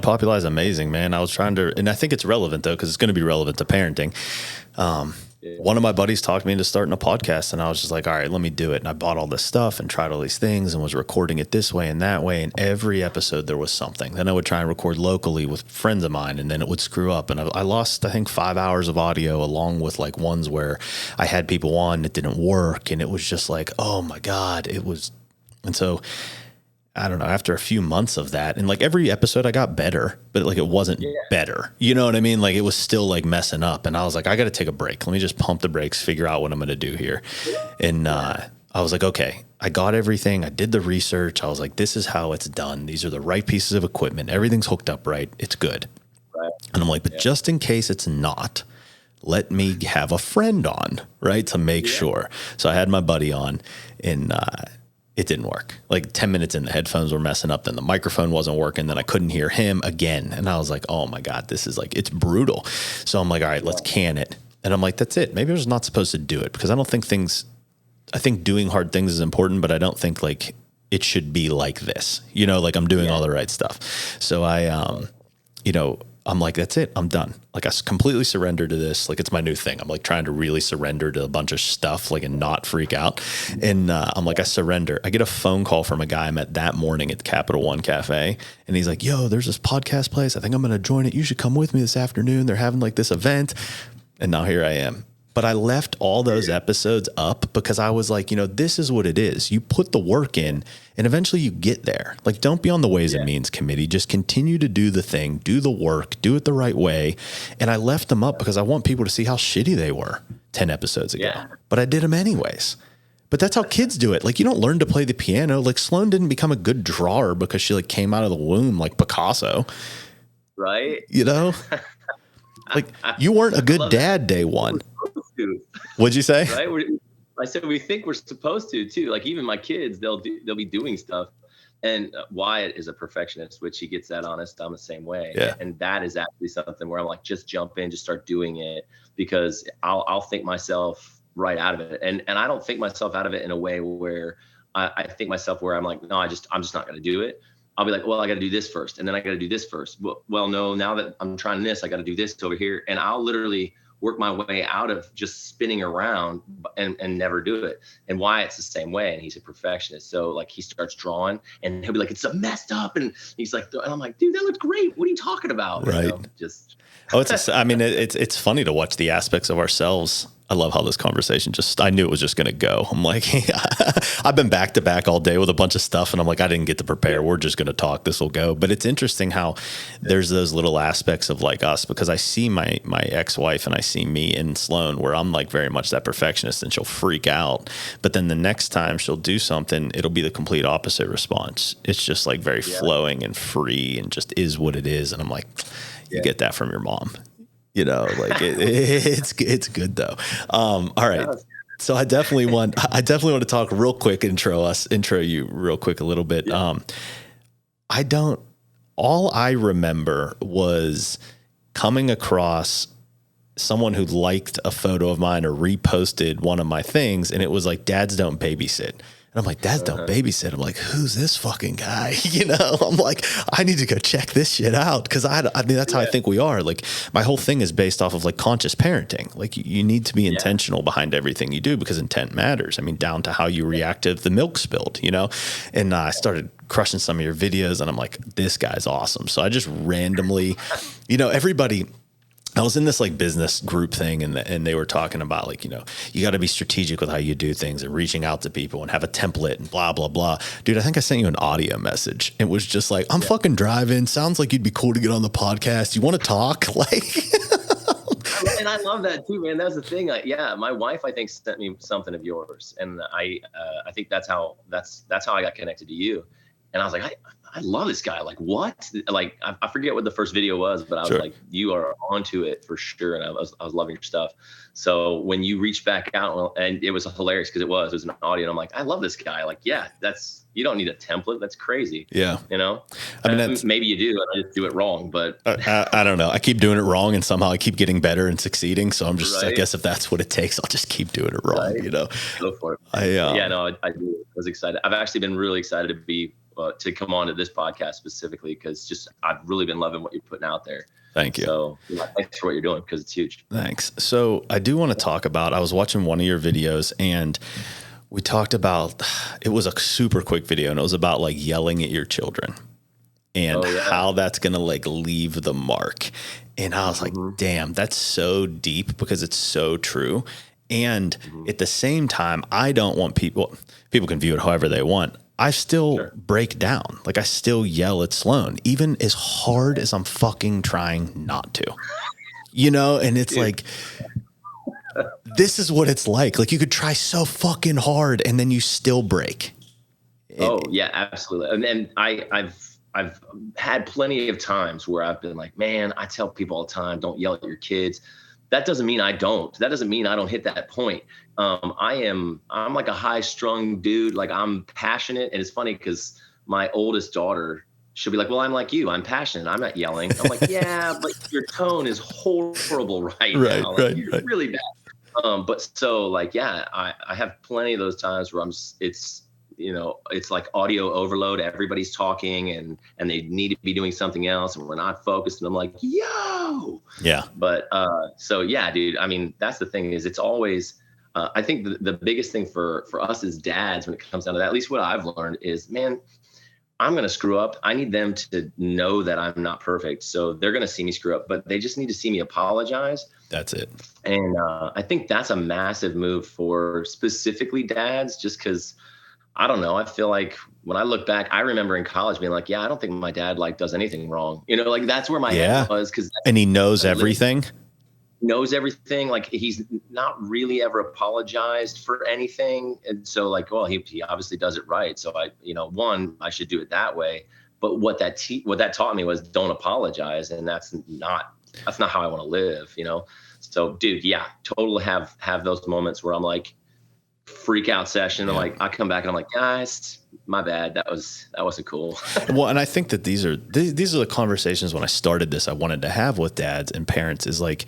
Podpopuli is amazing, man. I was trying to, and I think it's relevant though, because it's going to be relevant to parenting. One of my buddies talked me into starting a podcast, and I was just like, all right, let me do it. And I bought all this stuff and tried all these things and was recording it this way and that way. And every episode there was something. Then I would try and record locally with friends of mine, and then it would screw up. And I lost, I think, 5 hours of audio, along with like ones where I had people on and it didn't work. And it was just like, oh my God, it was. And so I don't know, after a few months of that, and like every episode I got better, but like it wasn't better. You know what I mean? Like it was still like messing up. And I was like, I got to take a break. Let me just pump the brakes, figure out what I'm going to do here. And I was like, okay, I got everything. I did the research. I was like, this is how it's done. These are the right pieces of equipment. Everything's hooked up right. It's good. Right. And I'm like, but just in case it's not, let me have a friend on, right, to make sure. So I had my buddy on, and it didn't work. Like 10 minutes in, the headphones were messing up. Then the microphone wasn't working. Then I couldn't hear him again. And I was like, oh my God, this is like, it's brutal. So I'm like, all right, let's can it. And I'm like, that's it. Maybe I was not supposed to do it, because I don't think I think doing hard things is important, but I don't think like it should be like this, you know, like I'm doing all the right stuff. So I'm like, that's it. I'm done. Like I completely surrendered to this. Like it's my new thing. I'm like trying to really surrender to a bunch of stuff, like, and not freak out. And I'm like, I surrender. I get a phone call from a guy I met that morning at Capital One Cafe. And he's like, yo, there's this podcast place. I think I'm going to join it. You should come with me this afternoon. They're having like this event. And now here I am. But I left all those episodes up because I was like, you know, this is what it is. You put the work in and eventually you get there. Like, don't be on the Ways and Means committee. Just continue to do the thing, do the work, do it the right way. And I left them up because I want people to see how shitty they were 10 episodes ago. Yeah. But I did them anyways. But that's how kids do it. Like, you don't learn to play the piano. Like, Sloan didn't become a good drawer because she like came out of the womb like Picasso. Right. You know? Like, you weren't a good dad day one. What'd you say? Right. I said we think we're supposed to too. Like even my kids, they'll be doing stuff. And Wyatt is a perfectionist, which he gets that honest. I'm the same way. Yeah. And that is actually something where I'm like, just jump in, just start doing it, because I'll think myself right out of it. And I don't think myself out of it in a way where I think myself where I'm like, no, I'm just not going to do it. I'll be like, well, I got to do this first. And then I got to do this first. Well, no, now that I'm trying this, I got to do this over here. And I'll literally work my way out of just spinning around and never do it. And Wyatt's the same way. And he's a perfectionist. So like he starts drawing and he'll be like, it's so messed up. And he's like, and I'm like, dude, that looks great. What are you talking about? Right. You know, just. It's funny to watch the aspects of ourselves. I love how this conversation I knew it was just going to go. I'm like, I've been back to back all day with a bunch of stuff. And I'm like, I didn't get to prepare. We're just going to talk. This will go. But it's interesting how there's those little aspects of like us, because I see my ex-wife and I see me in Sloan where I'm like very much that perfectionist, and she'll freak out. But then the next time she'll do something, it'll be the complete opposite response. It's just like very flowing and free and just is what it is. And I'm like, you get that from your mom. You know, like it's good though. All right. So I definitely want to talk real quick, intro you real quick a little bit. Yeah. All I remember was coming across someone who liked a photo of mine or reposted one of my things, and it was like, dads don't babysit. And I'm like, dads don't babysit. I'm like, who's this fucking guy? You know, I'm like, I need to go check this shit out. Cause I mean, that's how I think we are. Like my whole thing is based off of like conscious parenting. Like you need to be intentional behind everything you do, because intent matters. I mean, down to how you react to the milk spilled, you know? And I started crushing some of your videos and I'm like, this guy's awesome. So I just randomly, you know, I was in this like business group thing and they were talking about like, you know, you got to be strategic with how you do things and reaching out to people and have a template and blah, blah, blah. Dude, I think I sent you an audio message. It was just like, I'm fucking driving. Sounds like you'd be cool to get on the podcast. You want to talk? Like, and I love that too, man. That's the thing. My wife, I think, sent me something of yours. And I think that's how I got connected to you. And I was like, I love this guy. Like, what? Like, I forget what the first video was, but I was like, you are onto it for sure. And I was loving your stuff. So when you reached back out, and it was hilarious because it was an audio. And I'm like, I love this guy. Like, yeah, you don't need a template. That's crazy. Yeah. You know, I mean, maybe you do. And I just do it wrong, but I don't know. I keep doing it wrong and somehow I keep getting better and succeeding. So I'm just, I guess if that's what it takes, I'll just keep doing it wrong, you know? Go for it. I do. I was excited. I've actually been really excited to be to come on to this podcast specifically, because just I've really been loving what you're putting out there. Thank you. So thanks for what you're doing, because it's huge. Thanks. So I do want to talk about, I was watching one of your videos and we talked about, it was a super quick video and it was about like yelling at your children and how that's going to like leave the mark. And I was like, damn, that's so deep, because it's so true. And at the same time, I don't want people can view it however they want. I still break down. Like I still yell at Sloan, even as hard as I'm fucking trying not to, and it's like, this is what it's like. Like you could try so fucking hard and then you still break. Oh yeah, absolutely. And I've had plenty of times where I've been like, man, I tell people all the time, don't yell at your kids. That doesn't mean I don't. That doesn't mean I don't hit that point. I'm like a high strung dude. Like I'm passionate. And it's funny because my oldest daughter, she'll be like, well, I'm like you. I'm passionate. I'm not yelling. I'm like, yeah, but your tone is horrible right now. Like, you're really bad. But so like, yeah, I have plenty of those times where it's like audio overload. Everybody's talking and they need to be doing something else and we're not focused. And I'm like, yo. Yeah. But so yeah, dude, I mean, that's the thing is it's always, I think the biggest thing for us as dads when it comes down to that, at least what I've learned is, man, I'm going to screw up. I need them to know that I'm not perfect. So they're going to see me screw up, but they just need to see me apologize. That's it. And I think that's a massive move for specifically dads, just because I don't know. I feel like when I look back, I remember in college being like, yeah, I don't think my dad like does anything wrong. Like that's where my head was. And he knows everything. Knows everything. Like he's not really ever apologized for anything. And so like, well, he obviously does it right. So I should do it that way. But what that taught me was don't apologize. And that's not how I want to live, So dude, yeah, totally have those moments where I'm like, freak out session. I'm like, I come back and I'm like, guys, my bad. That wasn't cool. Well, and I think that these are the conversations when I started this, I wanted to have with dads and parents is like,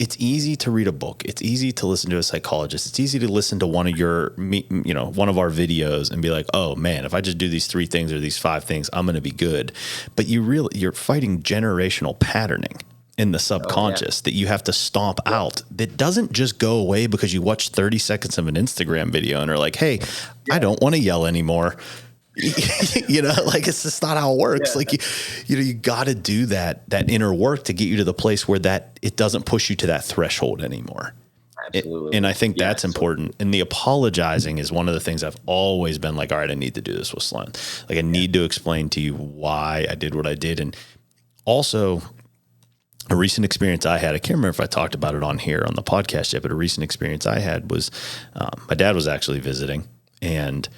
it's easy to read a book. It's easy to listen to a psychologist. It's easy to listen to one of one of our videos and be like, oh man, if I just do these 3 things or these 5 things, I'm going to be good. But you're fighting generational patterning in the subconscious that you have to stomp out. That doesn't just go away because you watch 30 seconds of an Instagram video and are like, hey, I don't want to yell anymore. Like it's just not how it works. Like you got to do that inner work to get you to the place where that it doesn't push you to that threshold anymore. Absolutely. And I think that's important. And the apologizing is one of the things I've always been like, all right, I need to do this with Sloan. Like I need to explain to you why I did what I did. And also a recent experience I had, I can't remember if I talked about it on here on the podcast yet, but a recent experience I had was my dad was actually visiting and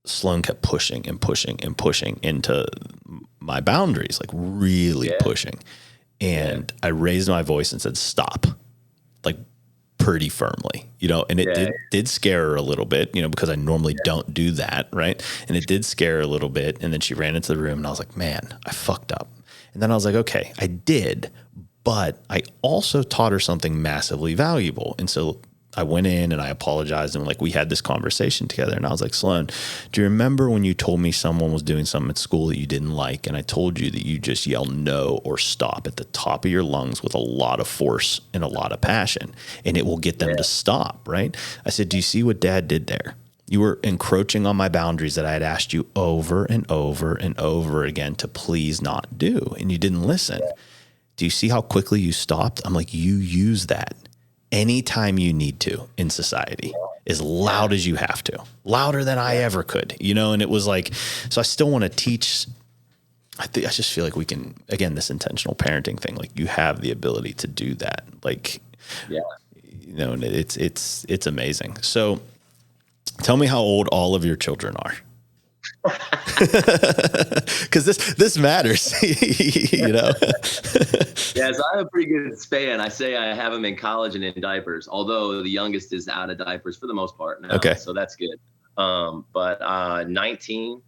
Sloan kept pushing and pushing and pushing into my boundaries, like really pushing. And I raised my voice and said, stop, like pretty firmly, and it did scare her a little bit, because I normally don't do that. Right. And it did scare her a little bit. And then she ran into the room and I was like, man, I fucked up. And then I was like, okay, I did, but I also taught her something massively valuable. And so I went in and I apologized and like we had this conversation together and I was like, Sloan, do you remember when you told me someone was doing something at school that you didn't like? And I told you that you just yell no or stop at the top of your lungs with a lot of force and a lot of passion and it will get them to stop, right? I said, do you see what Dad did there? You were encroaching on my boundaries that I had asked you over and over and over again to please not do. And you didn't listen. Do you see how quickly you stopped? I'm like, you use that anytime you need to in society, as loud as you have to, louder than I ever could, and it was like, so I still want to teach. I just feel like we can, again, this intentional parenting thing, like you have the ability to do that. Like, and it's amazing. So tell me how old all of your children are. Because this matters, Yes, I have a pretty good span. I say I have them in college and in diapers, although the youngest is out of diapers for the most part now. Okay, so that's good. But 19,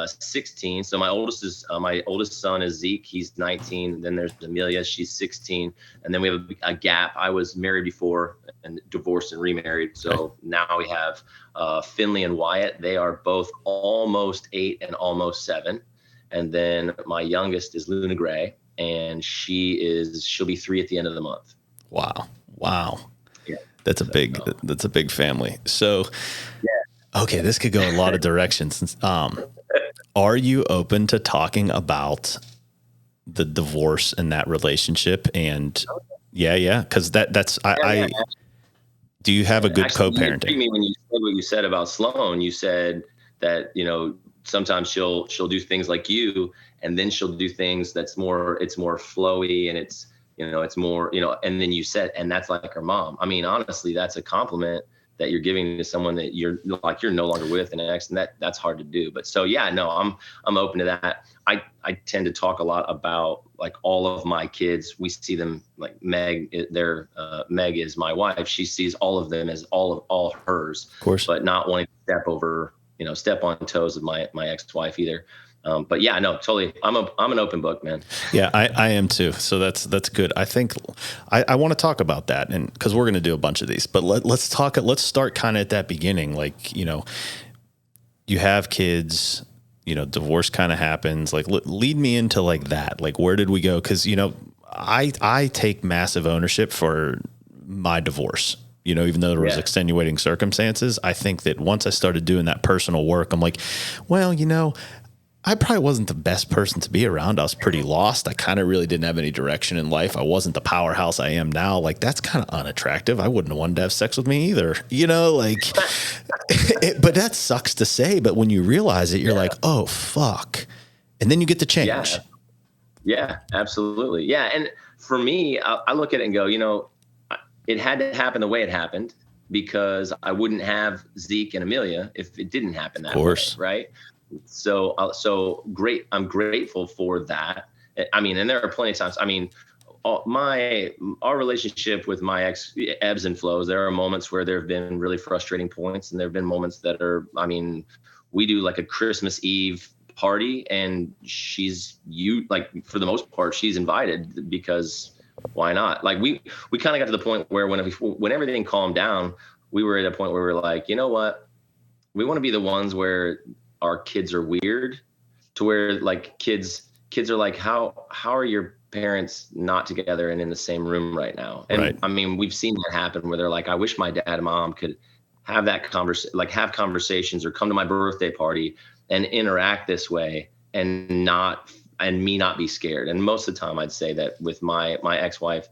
16. So my oldest son is Zeke. He's 19. Then there's Amelia. She's 16. And then we have a gap. I was married before and divorced and remarried. So now we have Finley and Wyatt. They are both almost 8 and almost 7. And then my youngest is Luna Gray, and she'll be 3 at the end of the month. Wow. Yeah. That's a big family. So, okay, this could go a lot of directions. Are you open to talking about the divorce and that relationship? And yeah. Cause do you have a good co-parenting? When you said what you said about Sloan, you said that, sometimes she'll do things like you, and then she'll do things it's more flowy, and it's more, and then you said, and that's like her mom. I mean, honestly, that's a compliment that you're giving to someone that you're no longer with an ex, and that's hard to do. But so, yeah, no, I'm open to that. I tend to talk a lot about like all of my kids. We see them like Meg, Meg is my wife. She sees all of them as all hers, of course, but not wanting to step on toes of my ex-wife either. But yeah, no, totally. I'm an open book, man. Yeah, I am too. So that's good. I think I want to talk about that, and because we're going to do a bunch of these, but let's start kind of at that beginning. Like, you have kids, divorce kind of happens. Like, lead me into like that. Like, where did we go? Because, I take massive ownership for my divorce. Even though there was extenuating circumstances, I think that once I started doing that personal work, I'm like, well, I probably wasn't the best person to be around. I was pretty lost. I kind of really didn't have any direction in life. I wasn't the powerhouse I am now. Like, that's kind of unattractive. I wouldn't have wanted to have sex with me either, but that sucks to say. But when you realize it, you're like, oh, fuck. And then you get to change. Yeah, absolutely. Yeah. And for me, I look at it and go, it had to happen the way it happened, because I wouldn't have Zeke and Amelia if it didn't happen that way, right? So great. I'm grateful for that. I mean, and there are plenty of times. I mean, our relationship with my ex ebbs and flows. There are moments where there have been really frustrating points, and there have been moments that are. I mean, we do like a Christmas Eve party, and for the most part, she's invited because. Why not? Like we kind of got to the point where when everything calmed down, we were at a point where we were like, you know what? We want to be the ones where our kids are weird, to where like kids are like, how are your parents not together and in the same room right now? And I mean, we've seen that happen where they're like, I wish my dad and mom could have that have conversations or come to my birthday party and interact this way and me not be scared. And most of the time I'd say that with my ex-wife,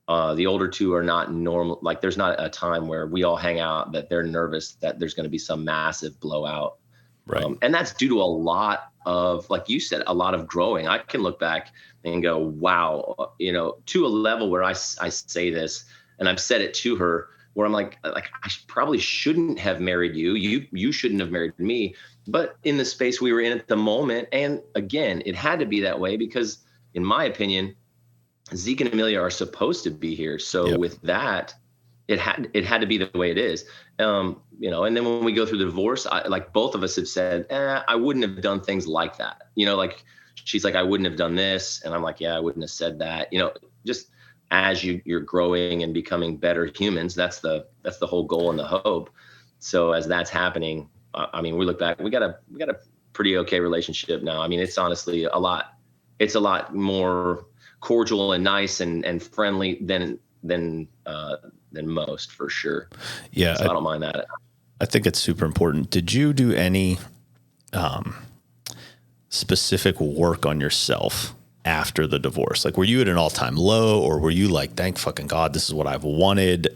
the older two are not normal. Like, there's not a time where we all hang out that they're nervous that there's going to be some massive blowout. Right. And that's due to a lot of, like you said, a lot of growing. I can look back and go, wow, to a level where I say this, and I've said it to her, where I'm like I probably shouldn't have married you. You shouldn't have married me. But in the space we were in at the moment, and again, it had to be that way because, in my opinion, Zeke and Amelia are supposed to be here. So with that, it had to be the way it is. And then when we go through the divorce, like both of us have said, I wouldn't have done things like that. Like she's like, I wouldn't have done this. And I'm like, yeah, I wouldn't have said that. Just as you're growing and becoming better humans, that's the whole goal and the hope. So as that's happening, I mean, we look back, we got a pretty okay relationship now. I mean, it's honestly a lot more cordial and nice and friendly than most, for sure. Yeah. So I don't mind that. I think it's super important. Did you do any specific work on yourself after the divorce? Like, were you at an all-time low, or were you like, thank fucking God, this is what I've wanted?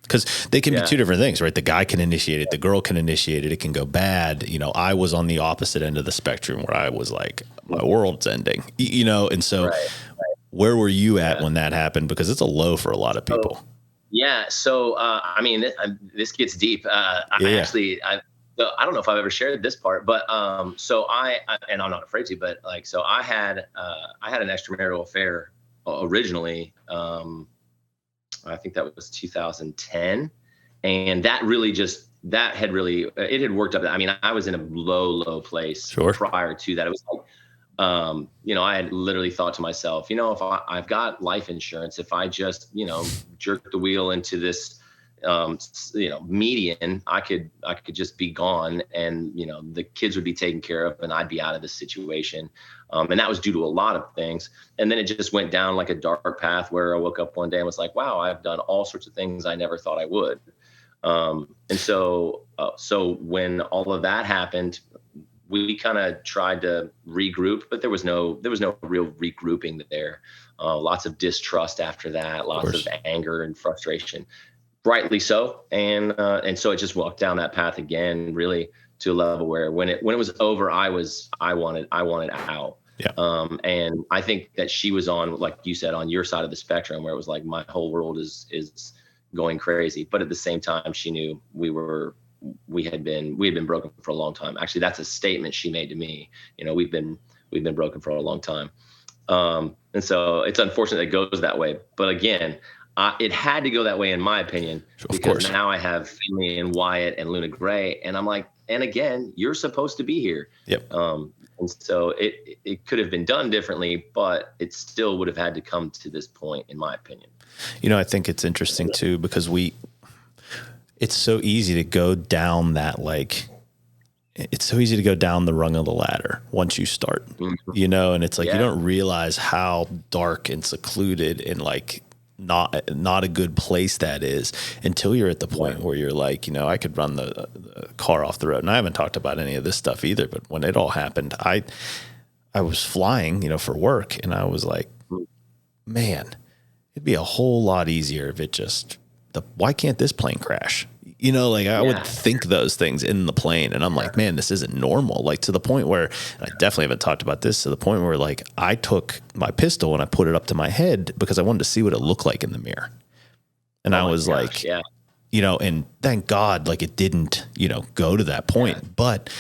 Because they can be two different things, right? The guy can initiate it. The girl can initiate it. It can go bad. I was on the opposite end of the spectrum where I was like, my world's ending, and so where were you at when that happened? Because it's a low for a lot of people. So, I mean, this gets deep. Actually, I don't know if I've ever shared this part, but so and I'm not afraid to, but like, so I had an extramarital affair originally. I think that was 2010, and that really just that had really, it had worked up. I mean, I was in a low place Sure. prior to that. It was like, I had literally thought to myself, if I've got life insurance, if I just, jerk the wheel into this, median, I could just be gone, and, the kids would be taken care of, and I'd be out of this situation. And that was due to a lot of things. And then it just went down like a dark path where I woke up one day and was like, wow, I've done all sorts of things I never thought I would. And so when all of that happened, we kind of tried to regroup, but there was no real regrouping there. Lots of distrust after that, lots of anger and frustration, rightly so. And so it just walked down that path again, really to a level where when it was over, I wanted out. Yeah. And I think that she was on, like you said, on your side of the spectrum, where it was like, my whole world is going crazy. But at the same time, she knew we had been broken for a long time. Actually, that's a statement she made to me. We've been broken for a long time. And so it's unfortunate it goes that way. But again, it had to go that way, in my opinion, because now I have family and Wyatt and Luna Gray, and I'm like, and again, you're supposed to be here. Yep. And so it could have been done differently, but it still would have had to come to this point, in my opinion. I think it's interesting too, because it's so easy to go down that, it's so easy to go down the rung of the ladder once you start, and it's like, you don't realize how dark and secluded and not a good place that is until you're at the point where you're like, I could run the car off the road. And I haven't talked about any of this stuff either, but when it all happened, I was flying, for work, and I was like, man, it'd be a whole lot easier if it just, why can't this plane crash? I would think those things in the plane, and I'm like, man, this isn't normal. To the point where, and I definitely haven't talked about this, to the point where I took my pistol and I put it up to my head because I wanted to see what it looked like in the mirror. And I was and thank God, it didn't, go to that point, but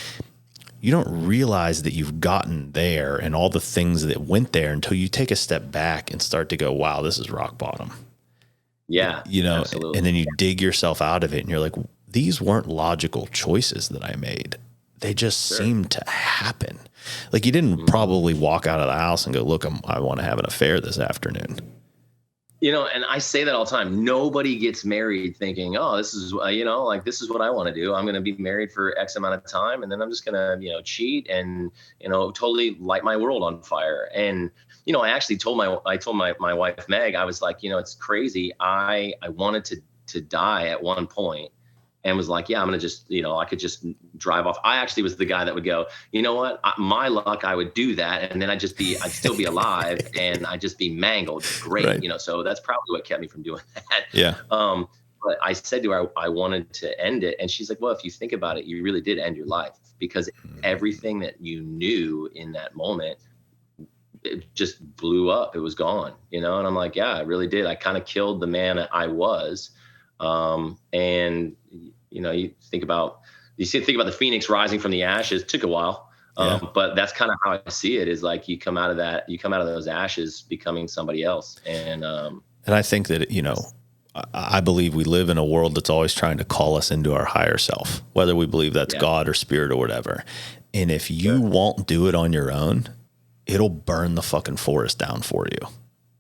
you don't realize that you've gotten there and all the things that went there until you take a step back and start to go, wow, this is rock bottom. Yeah. Absolutely. And then you dig yourself out of it, and you're like, these weren't logical choices that I made. They just seemed to happen. You didn't probably walk out of the house and go, look, I want to have an affair this afternoon. And I say that all the time. Nobody gets married thinking, oh, this is, this is what I want to do. I'm going to be married for X amount of time, and then I'm just going to, cheat and, totally light my world on fire. And, I actually told my wife, Meg, I was like, it's crazy. I wanted to die at one point, and was like, yeah, I'm going to just, I could just drive off. I actually was the guy that would go, what, my luck, I would do that. And then I'd still be alive and I'd just be mangled. Great. Right. So that's probably what kept me from doing that. Yeah. But I said to her, I wanted to end it. And she's like, well, if you think about it, you really did end your life, because everything that you knew in that moment, it just blew up. It was gone, and I'm like, yeah, I really did. I kind of killed the man I was. And you think about the phoenix rising from the ashes. It took a while. But that's kind of how I see it, is like, you come out of those ashes becoming somebody else. And I think that, I believe we live in a world that's always trying to call us into our higher self, whether we believe that's God or spirit or whatever. And if you won't do it on your own, it'll burn the fucking forest down for you.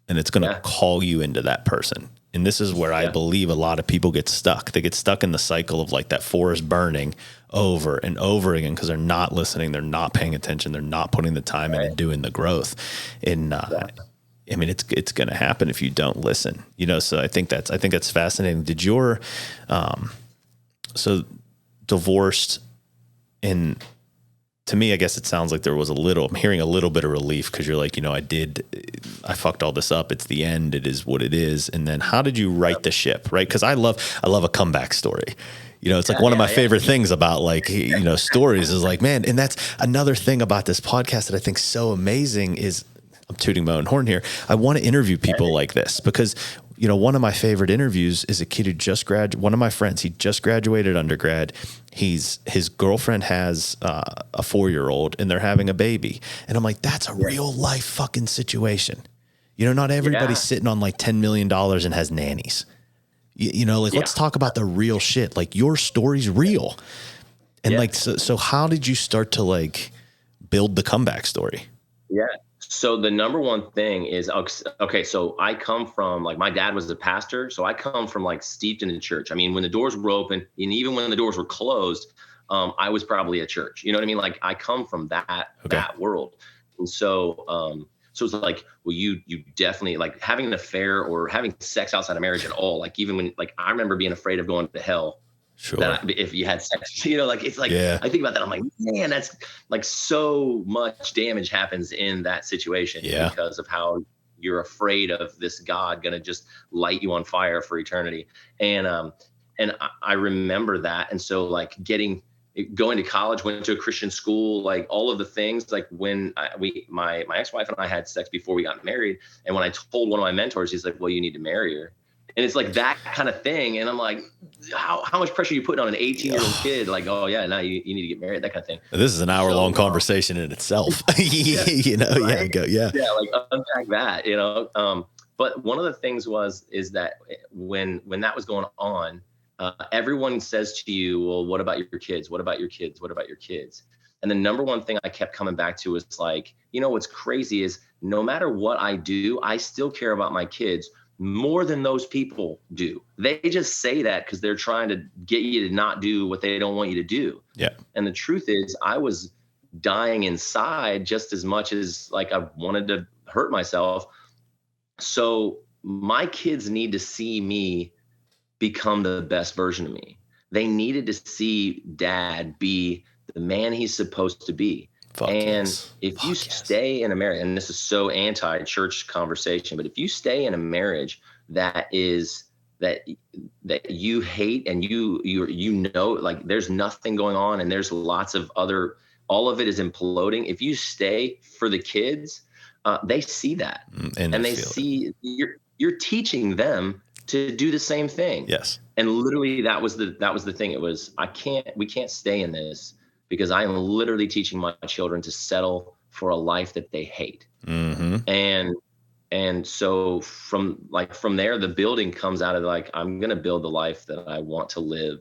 And it's going to call you into that person. And this is where I believe a lot of people get stuck. They get stuck in the cycle of that forest burning over and over again, because they're not listening. They're not paying attention. They're not putting the time in and doing the growth. And, I mean, it's going to happen if you don't listen, so I think that's fascinating. Did your, so divorced, and to me, I guess it sounds like I'm hearing a little bit of relief, because you're like, I fucked all this up. It's the end. It is what it is. And then how did you right the ship? Right. Cause I love a comeback story. It's like one of my favorite things about stories is man, and that's another thing about this podcast that I think so amazing is, I'm tooting my own horn here, I want to interview people like this, because one of my favorite interviews is a kid who one of my friends, he just graduated undergrad. His girlfriend has a 4-year-old, and they're having a baby. And I'm like, that's a real life fucking situation. Not everybody's sitting on $10 million and has nannies. You know, like, let's talk about the real shit. Like, your story's real. And like, so how did you start to like build the comeback story? Yeah. So the number one thing is, okay, so I come from, like, my dad was a pastor. So I come from like steeped in the church. I mean, when the doors were open and even when the doors were closed, I was probably at church. You know what I mean? Like, I come from that world. And so, so it's like, well, you definitely, like, having an affair or having sex outside of marriage at all. Like, even when, like, I remember being afraid of going to hell. Sure. That if you had sex, you know, like, it's like, I think about that, I'm like, man, that's like, so much damage happens in that situation because of how you're afraid of this God gonna just light you on fire for eternity. And I remember that. And so, like, going to college, went to a Christian school, like, all of the things, like, when my ex-wife and I had sex before we got married. And when I told one of my mentors, he's like, well, you need to marry her. And it's like that kind of thing. And I'm like, how much pressure are you putting on an 18-year-old kid? Like, oh yeah, now you need to get married, that kind of thing. This is an hour-long conversation in itself. You know, right? Yeah, like, unpack that, you know. But one of the things is that when that was going on, everyone says to you, well, what about your kids? What about your kids? What about your kids? And the number one thing I kept coming back to is, like, you know, what's crazy is, no matter what I do, I still care about my kids more than those people do. They just say that because they're trying to get you to not do what they don't want you to do. Yeah. And the truth is, I was dying inside just as much as, like, I wanted to hurt myself. So my kids need to see me become the best version of me. They needed to see dad be the man he's supposed to be. If you stay in a marriage, and this is so anti-church conversation, but if you stay in a marriage that you hate, and you know, like, there's nothing going on, and there's lots of all of it is imploding. If you stay for the kids, they see that, and they see you're teaching them to do the same thing. Yes. And literally that was the thing. It was, we can't stay in this, because I am literally teaching my children to settle for a life that they hate. Mm-hmm. And so from there, the building comes out of, like, I'm going to build the life that I want to live,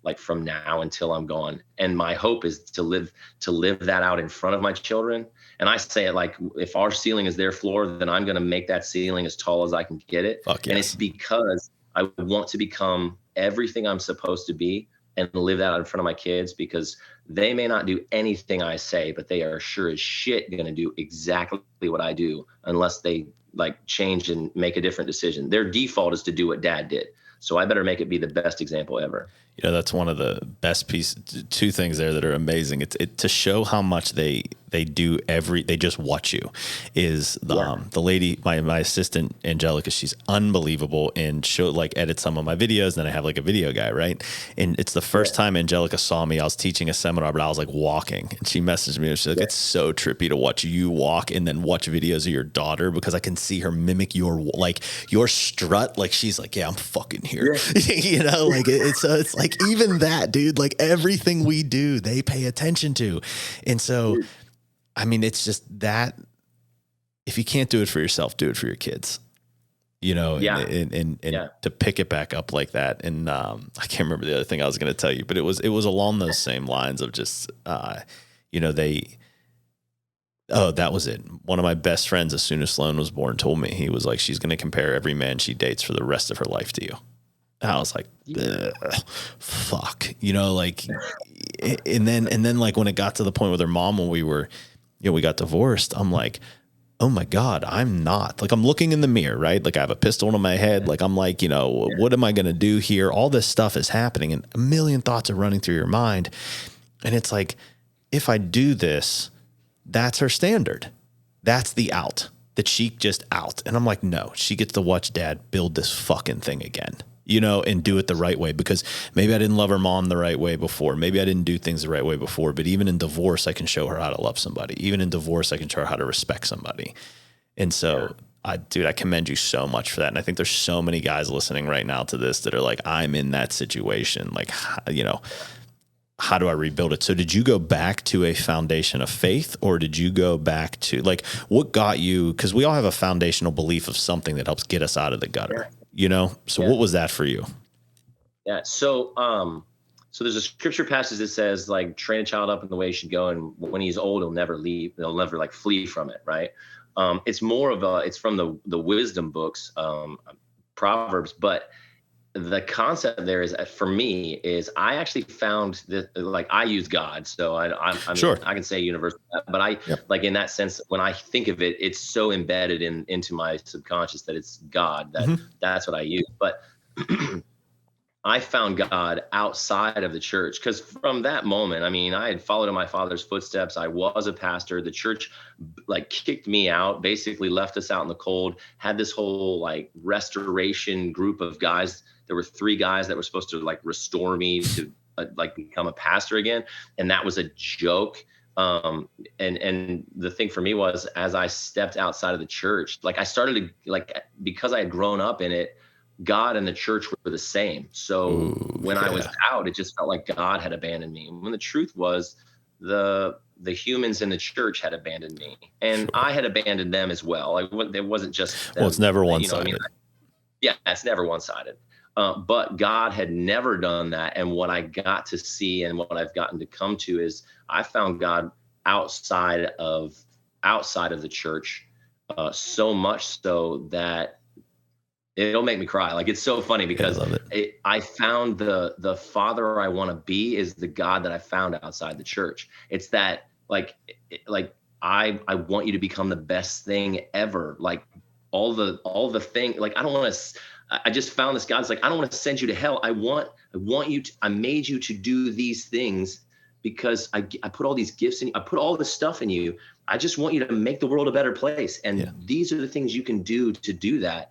like, from now until I'm gone. And my hope is to live that out in front of my children. And I say it like, if our ceiling is their floor, then I'm going to make that ceiling as tall as I can get it. Fuck yes. And it's because I want to become everything I'm supposed to be and live that out in front of my kids, because they may not do anything I say, but they are sure as shit going to do exactly what I do, unless they, like, change and make a different decision. Their default is to do what dad did. So I better make it be the best example ever. You know, that's one of the best pieces, two things there that are amazing. It's to show how much they do they just watch you, is the lady, my assistant, Angelica, she's unbelievable, and she'll, like, edit some of my videos. Then I have, like, a video guy, right? And it's the first time Angelica saw me. I was teaching a seminar, but I was, like, walking, and she messaged me and she's like, it's so trippy to watch you walk and then watch videos of your daughter, because I can see her mimic your strut. Like, she's like, yeah, I'm fucking here. You know, like, it's like, even that, dude, like, everything we do, they pay attention to. And so, I mean, it's just that, if you can't do it for yourself, do it for your kids, you know, and to pick it back up like that. And I can't remember the other thing I was going to tell you, but it was along those same lines of just, you know, that was it. One of my best friends, as soon as Sloan was born, told me, he was like, she's going to compare every man she dates for the rest of her life to you. And I was like, fuck, you know, like, and then like, when it got to the point with her mom, when we got divorced, I'm like, oh my God, I'm not, like, I'm looking in the mirror, right? Like, I have a pistol in my head. Like, I'm like, you know, what am I going to do here? All this stuff is happening, and a million thoughts are running through your mind. And it's like, if I do this, that's her standard. That's the out, that she just out. And I'm like, no, she gets to watch dad build this fucking thing again, you know, and do it the right way, because maybe I didn't love her mom the right way before. Maybe I didn't do things the right way before, but even in divorce, I can show her how to love somebody. Even in divorce, I can show her how to respect somebody. And so I commend you so much for that. And I think there's so many guys listening right now to this that are like, I'm in that situation. Like, you know, how do I rebuild it? So did you go back to a foundation of faith, or did you go back to, like, what got you? Because we all have a foundational belief of something that helps get us out of the gutter. So what was that for you? Yeah. So there's a scripture passage that says, like, train a child up in the way he should go, and when he's old, he'll never leave. He'll never like flee from it. Right. It's from the wisdom books, Proverbs, but the concept there is, for me, is I actually found that, like, I use God. So I mean, Sure. I can say universal, but like, in that sense, when I think of it, it's so embedded into my subconscious that it's God, that's what I use. But I found God outside of the church, because from that moment, I mean, I had followed in my father's footsteps. I was a pastor. The church like kicked me out, basically left us out in the cold, had this whole like restoration group of guys. There were 3 guys that were supposed to like restore me to like become a pastor again. And that was a joke. And the thing for me was, as I stepped outside of the church, like, I started to, like, because I had grown up in it, God and the church were the same. So when I was out, it just felt like God had abandoned me. When the truth was, the humans in the church had abandoned me, and I had abandoned them as well. Like, it wasn't just them. Well, it's never one-sided. Yeah, it's never one-sided. But God had never done that. And what I got to see, and what I've gotten to come to, is I found God outside of the church, so much so that it'll make me cry. Like, it's so funny, because I found the father I want to be is the God that I found outside the church. It's that, like I want you to become the best thing ever. Like, all the thing, like, I just found this God. It's like, I don't want to send you to hell. I want you to, I made you to do these things because I put all these gifts in you. I put all this stuff in you. I just want you to make the world a better place. And these are the things you can do to do that.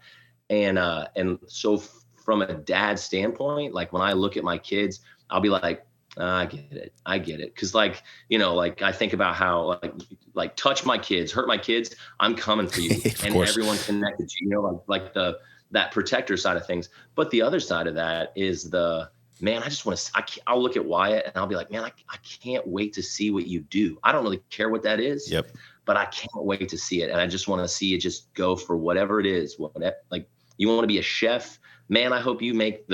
And so from a dad standpoint, like, when I look at my kids, I'll be like, I get it. Cause, like, like, I think about how, like touch my kids, hurt my kids, I'm coming for you. And course. Everyone connected to you, like that protector side of things. But the other side of that is man, I just want to, I'll look at Wyatt and I'll be like, man, I can't wait to see what you do. I don't really care what that is, but I can't wait to see it. And I just want to see it just go for whatever it is. Like, you want to be a chef, man, I hope you're like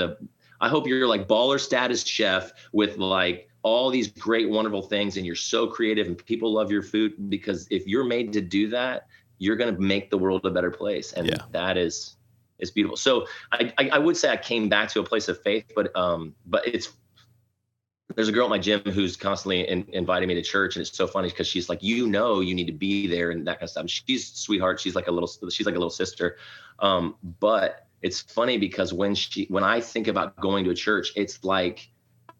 baller status chef with like all these great, wonderful things. And you're so creative and people love your food, because if you're made to do that, you're going to make the world a better place. And that is, it's beautiful. So I would say I came back to a place of faith, but there's a girl at my gym who's constantly inviting me to church. And it's so funny, because she's like, you need to be there and that kind of stuff. She's a sweetheart. She's like a little sister. But it's funny, because when I think about going to a church, it's like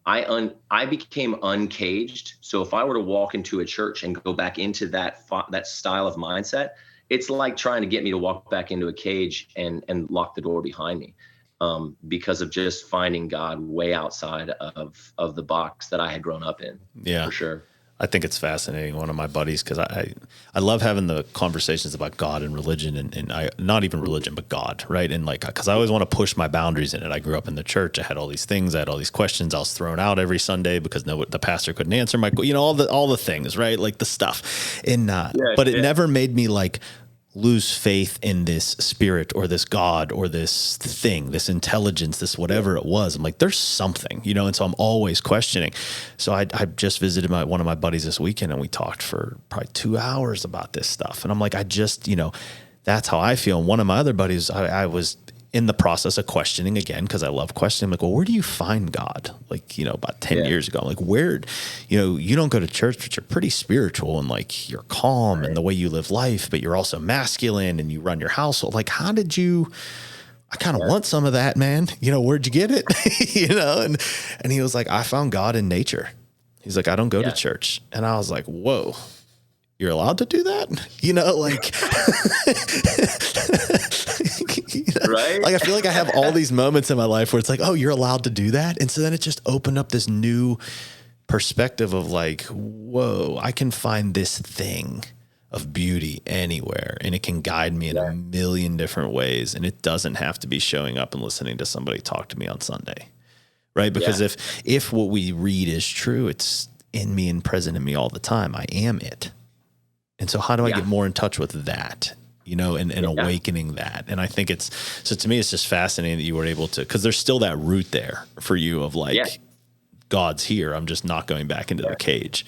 I became uncaged. So if I were to walk into a church and go back into that style of mindset, it's like trying to get me to walk back into a cage and lock the door behind me, because of just finding God way outside of the box that I had grown up in. Yeah, for sure. I think it's fascinating. One of my buddies, because I love having the conversations about God and religion, and I, not even religion, but God, right? And like, because I always want to push my boundaries in it. I grew up in the church. I had all these things. I had all these questions. I was thrown out every Sunday because the pastor couldn't answer my, all the things, right? Like the stuff. And but it never made me like lose faith in this spirit or this God or this thing, this intelligence, this whatever it was. I'm like, there's something, and so I'm always questioning. So I just visited one of my buddies this weekend, and we talked for probably 2 hours about this stuff. And I'm like, I just, that's how I feel. And one of my other buddies, I was in the process of questioning again, because I love questioning. I'm like, well, where do you find God? Like, about 10 years ago, I'm like, where, you don't go to church, but you're pretty spiritual and like you're calm in the way you live life, but you're also masculine and you run your household. Like, how did you, I kind of want some of that, man. Where'd you get it? And he was like, I found God in nature. He's like, I don't go to church. And I was like, whoa, you're allowed to do that? Right? Like, I feel like I have all these moments in my life where it's like, oh, you're allowed to do that. And so then it just opened up this new perspective of like, whoa, I can find this thing of beauty anywhere, and it can guide me in a million different ways. And it doesn't have to be showing up and listening to somebody talk to me on Sunday. Right? Because if what we read is true, it's in me and present in me all the time. I am it. And so how do I get more in touch with that? and awakening that. And I think so to me, it's just fascinating that you were able to, because there's still that root there for you of like, God's here. I'm just not going back into the cage,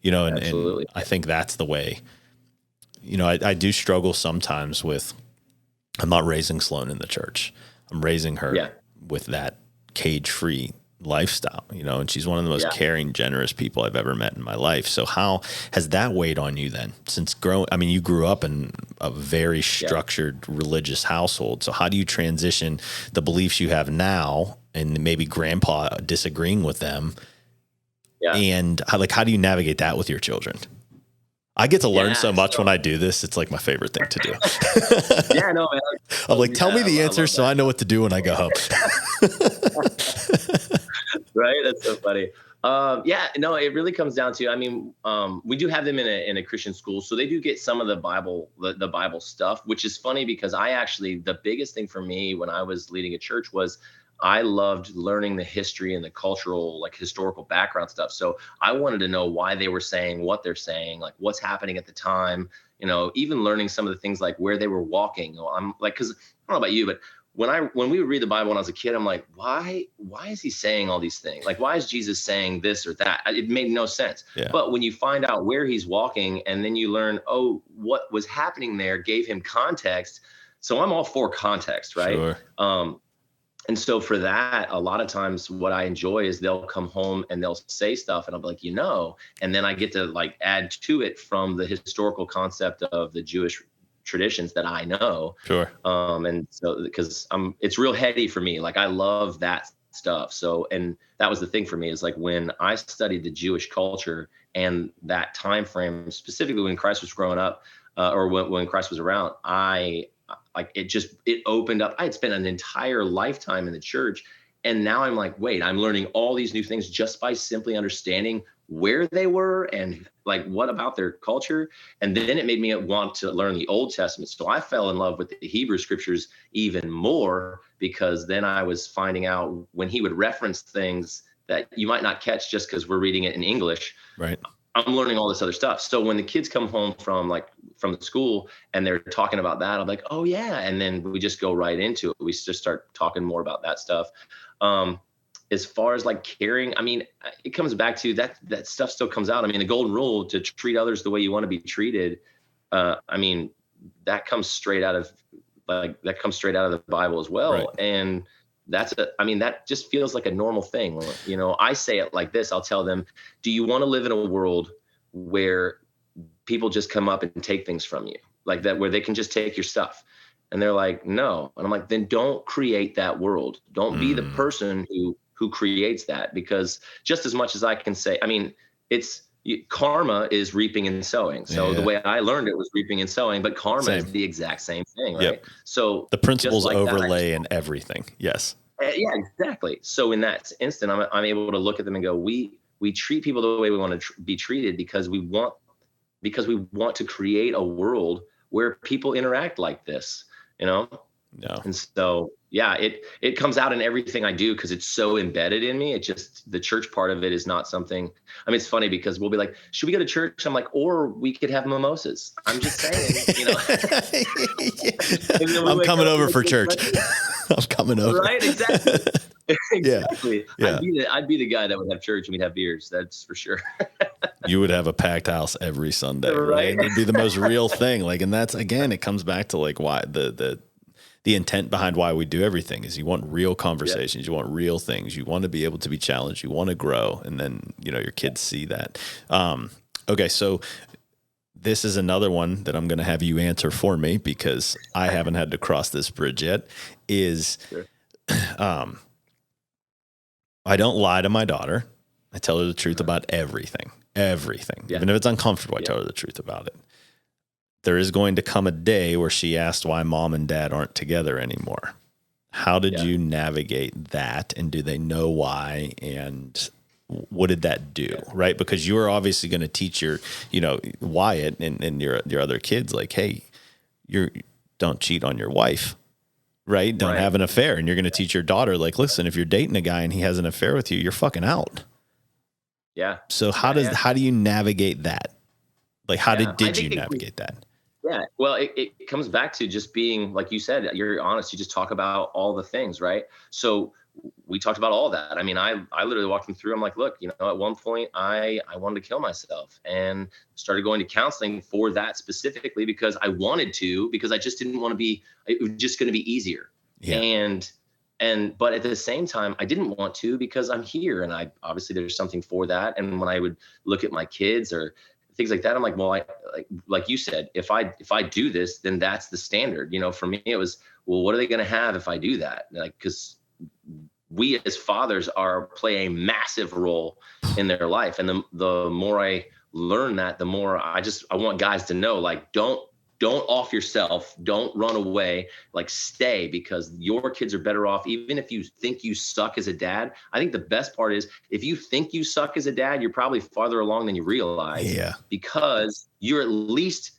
and I think that's the way, I do struggle sometimes with, I'm not raising Sloan in the church. I'm raising her with that cage-free lifestyle, and she's one of the most caring, generous people I've ever met in my life. So how has that weighed on you then since you grew up in a very structured religious household. So how do you transition the beliefs you have now and maybe grandpa disagreeing with them? And how do you navigate that with your children? I get to learn so much when I do this. It's like my favorite thing to do. Man. I'm like, tell me the answer so I know what to do when I go home. Right? That's so funny. It really comes down to, we do have them in a Christian school, so they do get some of the Bible stuff, which is funny because the biggest thing for me when I was leading a church was I loved learning the history and the cultural, like historical background stuff. So I wanted to know why they were saying what they're saying, like what's happening at the time, even learning some of the things like where they were walking. I'm like, cause I don't know about you, but when we would read the Bible when I was a kid, I'm like, why is he saying all these things? Like, why is Jesus saying this or that? It made no sense. Yeah. But when you find out where he's walking and then you learn, what was happening there gave him context. So I'm all for context, right? Sure. And so for that, a lot of times what I enjoy is they'll come home and they'll say stuff and I'll be like, and then I get to like add to it from the historical concept of the Jewish traditions that I know. Sure. And so because it's real heady for me. Like I love that stuff. So, and that was the thing for me is like when I studied the Jewish culture and that time frame, specifically when Christ was growing up, or when Christ was around, it opened up. I had spent an entire lifetime in the church. And now I'm like, wait, I'm learning all these new things just by simply understanding where they were and like what about their culture. And then it made me want to learn the Old Testament. So I fell in love with the Hebrew scriptures even more because then I was finding out when he would reference things that you might not catch just because we're reading it in English. Right. I'm learning all this other stuff. So when the kids come home from the school and they're talking about that, I'm like, oh yeah. And then we just go right into it. We just start talking more about that stuff. As far as like caring, it comes back to that stuff still comes out. The golden rule to treat others the way you want to be treated. That comes straight out of the Bible as well. Right. And that just feels like a normal thing. I say it like this. I'll tell them, do you want to live in a world where people just come up and take things from you like that, where they can just take your stuff? And they're like, no. And I'm like, then don't create that world. Don't be the person who creates that, because just as much as I can say, karma is reaping and sowing. So the way I learned it was reaping and sowing, but karma is the exact same thing, right? Yep. So the principles overlay in everything. Yes. Yeah, exactly. So in that instant, I'm able to look at them and go, we treat people the way we want to be treated because we want to create a world where people interact like this, No. And so, it comes out in everything I do because it's so embedded in me. The church part of it is not something. It's funny because we'll be like, should we go to church? I'm like, or we could have mimosas. I'm just saying, I'm coming over for church. I'm coming over. Right? Exactly. Exactly. Yeah. I'd be the guy that would have church and we'd have beers. That's for sure. You would have a packed house every Sunday, right? It'd be the most real thing. Like, and that's, again, it comes back to like why the intent behind why we do everything is you want real conversations. You want real things. You want to be able to be challenged. You want to grow. And then, your kids see that. Okay. So this is another one that I'm going to have you answer for me because I haven't had to cross this bridge yet is, sure. I don't lie to my daughter. I tell her the truth about everything. Yeah. Even if it's uncomfortable, I tell her the truth about it. There is going to come a day where she asked why mom and dad aren't together anymore. How did you navigate that? And do they know why? And what did that do? Right. Because you were obviously going to teach your, Wyatt and your other kids, like, hey, don't cheat on your wife. Right. Don't have an affair. And you're going to teach your daughter, like, listen, if you're dating a guy and he has an affair with you, you're fucking out. Yeah. So how do you navigate that? Like, how did you navigate that? Yeah. Well, it comes back to just being, like you said, you're honest. You just talk about all the things, right? So we talked about all that. I mean, I literally walked him through. I'm like, look, at one point I wanted to kill myself and started going to counseling for that specifically because I wanted to, because I just didn't want to be, it was just going to be easier. Yeah. But at the same time, I didn't want to because I'm here and I obviously there's something for that. And when I would look at my kids or things like that, I'm like, well, like you said, if I do this, then that's the standard. For me, it was, well, what are they going to have if I do that? Like, because we as fathers play a massive role in their life, and the more I learn that, the more I want guys to know, like, don't off yourself, don't run away, like stay, because your kids are better off. Even if you think you suck as a dad, I think the best part is if you think you suck as a dad, you're probably farther along than you realize. Yeah. Because you're at least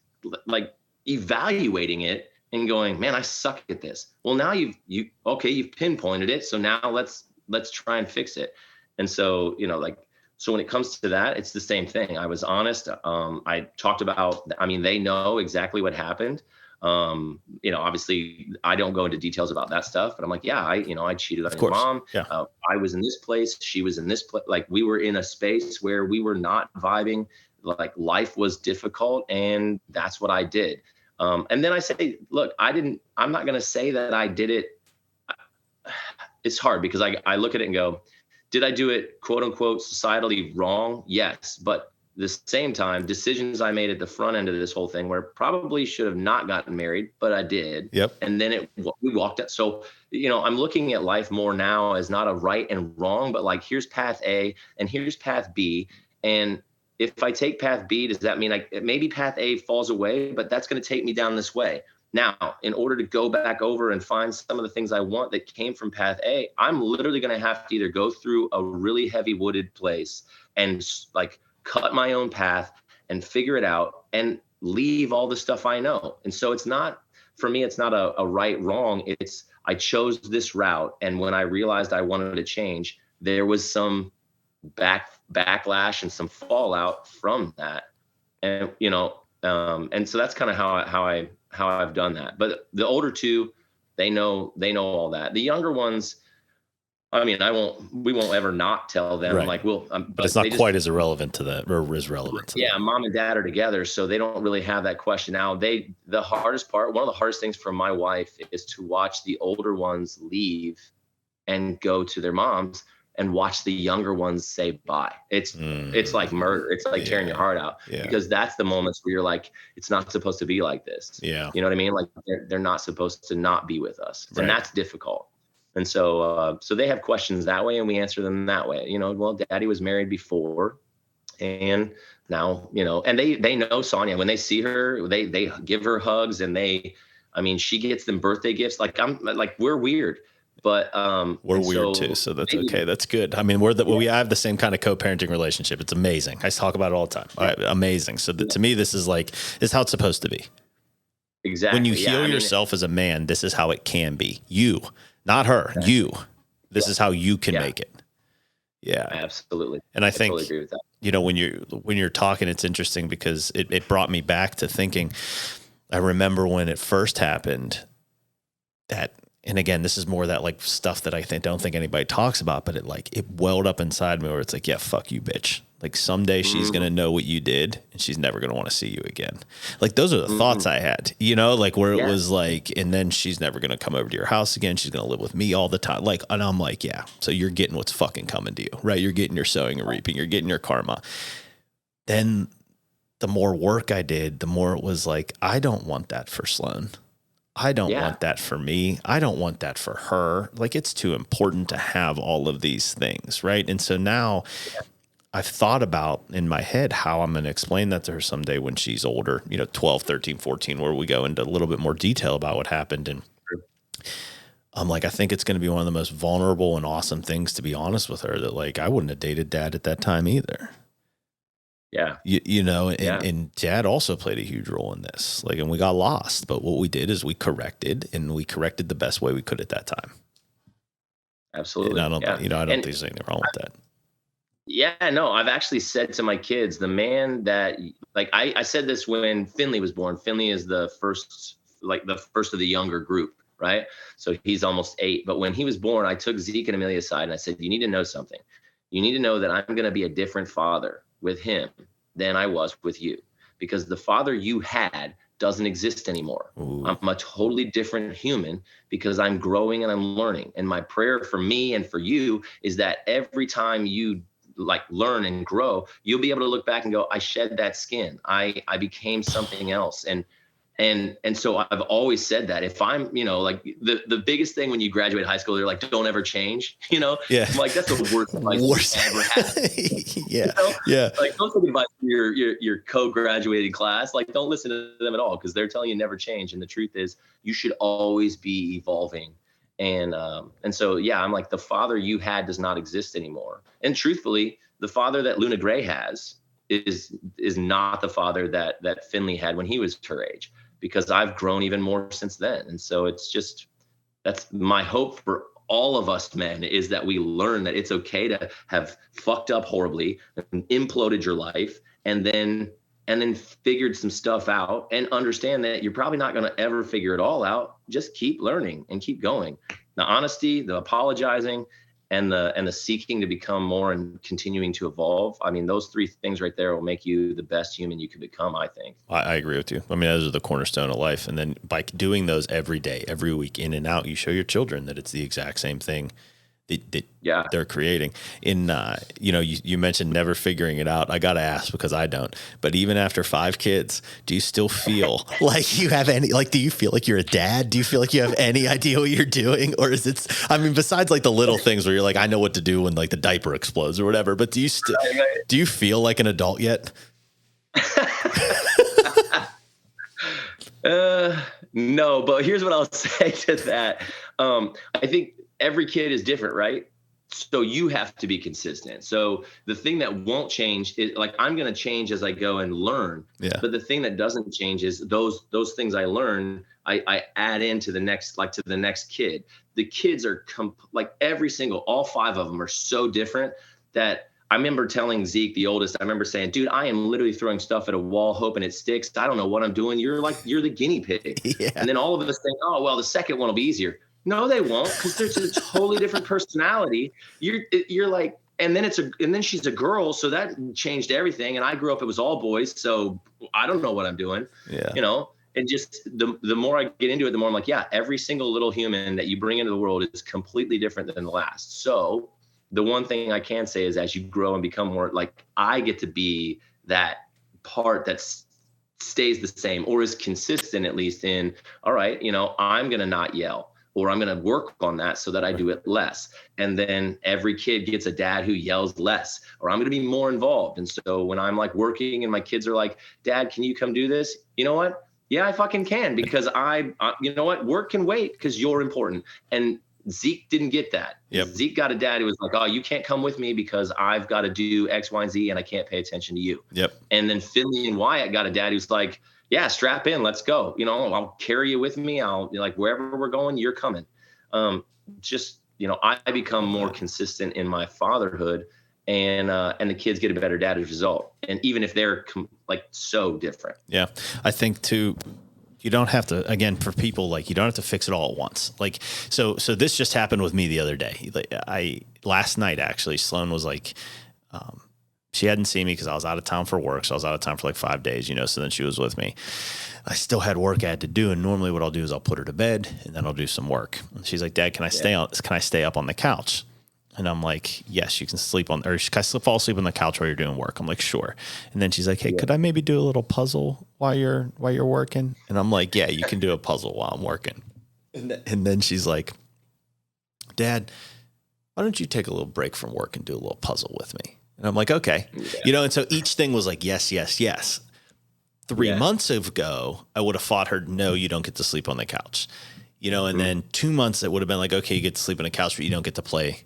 like evaluating it and going, man, I suck at this. Well, now you've pinpointed it. So now let's try and fix it. And so, so when it comes to that, it's the same thing. I was honest. I talked about, they know exactly what happened. Obviously I don't go into details about that stuff, but I'm like, yeah, I cheated on your mom. Yeah. I was in this place. She was in this place. Like, we were in a space where we were not vibing. Like, life was difficult, and that's what I did. And then I say, look, I'm not going to say that I did it. It's hard because I look at it and go, did I do it, quote unquote, societally wrong? Yes. But at the same time, decisions I made at the front end of this whole thing where probably should have not gotten married, but I did. Yep. And then we walked out. So, I'm looking at life more now as not a right and wrong, but like, here's path A and here's path B. And if I take path B, does that mean maybe path A falls away, but that's going to take me down this way? Now, in order to go back over and find some of the things I want that came from path A, I'm literally going to have to either go through a really heavy wooded place and like cut my own path and figure it out and leave all the stuff I know. And so for me, it's not a right, wrong. I chose this route. And when I realized I wanted to change, there was some backlash and some fallout from that. And, and so that's kind of how I've done that. But the older two, they know all that. The younger ones, we won't ever not tell them. Right. Like, but it's not quite as irrelevant to that, or as relevant to that. Mom and dad are together, so they don't really have that question. Now, one of the hardest things for my wife is to watch the older ones leave and go to their moms and watch the younger ones say bye. It's like murder. It's like tearing your heart out, because that's the moments where you're like, it's not supposed to be like this. Yeah. You know what I mean? Like, they're not supposed to not be with us. Right. And that's difficult. And so they have questions that way, and we answer them that way. Well, daddy was married before, and now, and they know Sonia. When they see her, they give her hugs, and she gets them birthday gifts. Like, we're weird. But we're weird too, so that's okay. That's good. We have the same kind of co-parenting relationship. It's amazing. I talk about it all the time. All right, amazing. So to me, this is how it's supposed to be. Exactly. When you heal yourself as a man, this is how it can be. You, not her. Exactly. You. This is how you can make it. Yeah, absolutely. And I think totally agree with that. When you're talking, it's interesting because it brought me back to thinking. I remember when it first happened that. And again, this is more that like stuff that I don't think anybody talks about, but it welled up inside me where it's like, yeah, fuck you, bitch. Like, someday she's going to know what you did and she's never going to want to see you again. Like, those are the thoughts I had, where it was like, and then she's never going to come over to your house again. She's going to live with me all the time. Like, and I'm like, yeah, so you're getting what's fucking coming to you, right? You're getting your sowing and reaping. You're getting your karma. Then the more work I did, the more it was like, I don't want that for Sloan. I don't want that for me. I don't want that for her. Like, it's too important to have all of these things, right? And so now I've thought about in my head how I'm going to explain that to her someday when she's older, 12, 13, 14, where we go into a little bit more detail about what happened. And I'm like, I think it's going to be one of the most vulnerable and awesome things, to be honest with her, that like, I wouldn't have dated dad at that time either. Yeah. And dad also played a huge role in this. Like, and we got lost, but what we did is we corrected the best way we could at that time. Absolutely. And I don't think there's anything wrong with that. Yeah, no, I've actually said to my kids, the man that, like, I said this when Finley was born. Finley is the first, like the first of the younger group, right? So he's almost 8. But when he was born, I took Zeke and Amelia aside and I said, you need to know something. You need to know that I'm going to be a different father with him than I was with you, because the father you had doesn't exist anymore. Ooh. I'm a totally different human because I'm growing and I'm learning. And my prayer for me and for you is that every time you like learn and grow, you'll be able to look back and go, I shed that skin. I became something else. And so I've always said that if I'm, like the biggest thing when you graduate high school, they're like, don't ever change, Yeah. I'm like, that's the worst advice you ever had. Yeah. Yeah. Like, don't take advice from your co-graduated class. Like, don't listen to them at all, because they're telling you never change. And the truth is, you should always be evolving. And so, yeah, I'm like, the father you had does not exist anymore. And truthfully, the father that Luna Gray has is not the father that Finley had when he was her age, because I've grown even more since then. And so it's just, that's my hope for all of us men, is that we learn that it's okay to have fucked up horribly and imploded your life, and then figured some stuff out, and understand that you're probably not going to ever figure it all out. Just keep learning and keep going. The honesty, the apologizing, and the seeking to become more and continuing to evolve. I mean, those 3 things right there will make you the best human you could become, I think. I agree with you. I mean, those are the cornerstone of life. And then by doing those every day, every week, in and out, you show your children that it's the exact same thing that they're creating. You mentioned never figuring it out. I got to ask, because I don't, but even after 5 kids, do you still feel like you have any, like, do you feel like you're a dad? Do you feel like you have any idea what you're doing? Or is it, I mean, besides like the little things where you're like, I know what to do when like the diaper explodes or whatever, but do you feel like an adult yet? No, but here's what I'll say to that. I think every kid is different, right? So you have to be consistent. So the thing that won't change is, like, I'm going to change as I go and learn. Yeah. But the thing that doesn't change is those things I learn, I add into the next, like, to the next kid. The kids are all 5 of them are so different that I remember telling Zeke, the oldest, I remember saying, dude, I am literally throwing stuff at a wall hoping it sticks. I don't know what I'm doing. You're the guinea pig. Yeah. And then all of us think, oh, well, the second one will be easier. No, they won't, because there's a totally different personality. You're like, and then she's a girl, so that changed everything. And I grew up, it was all boys, so I don't know what I'm doing. Yeah. And just the more I get into it, the more I'm like, yeah, every single little human that you bring into the world is completely different than the last. So the one thing I can say is, as you grow and become more, like, I get to be that part that stays the same, or is consistent, at least in, all right, I'm going to not yell, or I'm going to work on that so that I do it less. And then every kid gets a dad who yells less, or I'm going to be more involved. And so when I'm like working and my kids are like, Dad, can you come do this? You know what? Yeah, I fucking can, because you know what? Work can wait, because you're important. And Zeke didn't get that. Yep. Zeke got a dad who was like, oh, you can't come with me because I've got to do X, Y, and Z, and I can't pay attention to you. Yep. And then Finley and Wyatt got a dad who's like, yeah, strap in, let's go. I'll carry you with me. I'll, like, wherever we're going, you're coming. I become more consistent in my fatherhood, and the kids get a better dad as a result. And even if they're so different. Yeah. I think too, you don't have to, again, for people, like, you don't have to fix it all at once. Like, so this just happened with me the other day. Last night, actually, Sloan was like, she hadn't seen me because I was out of town for work. So I was out of town for like 5 days, so then she was with me. I still had work I had to do. And normally what I'll do is I'll put her to bed and then I'll do some work. And she's like, Dad, can I stay up on the couch? And I'm like, yes, you can sleep on, or can I fall asleep on the couch while you're doing work? I'm like, sure. And then she's like, hey, could I maybe do a little puzzle while you're working? And I'm like, yeah, you can do a puzzle while I'm working. And then she's like, Dad, why don't you take a little break from work and do a little puzzle with me? And I'm like, okay. Yeah. And so each thing was like, yes, yes, yes. 3 months ago, I would have fought her, no, you don't get to sleep on the couch. And then 2 months, it would have been like, okay, you get to sleep on the couch, but you don't get to play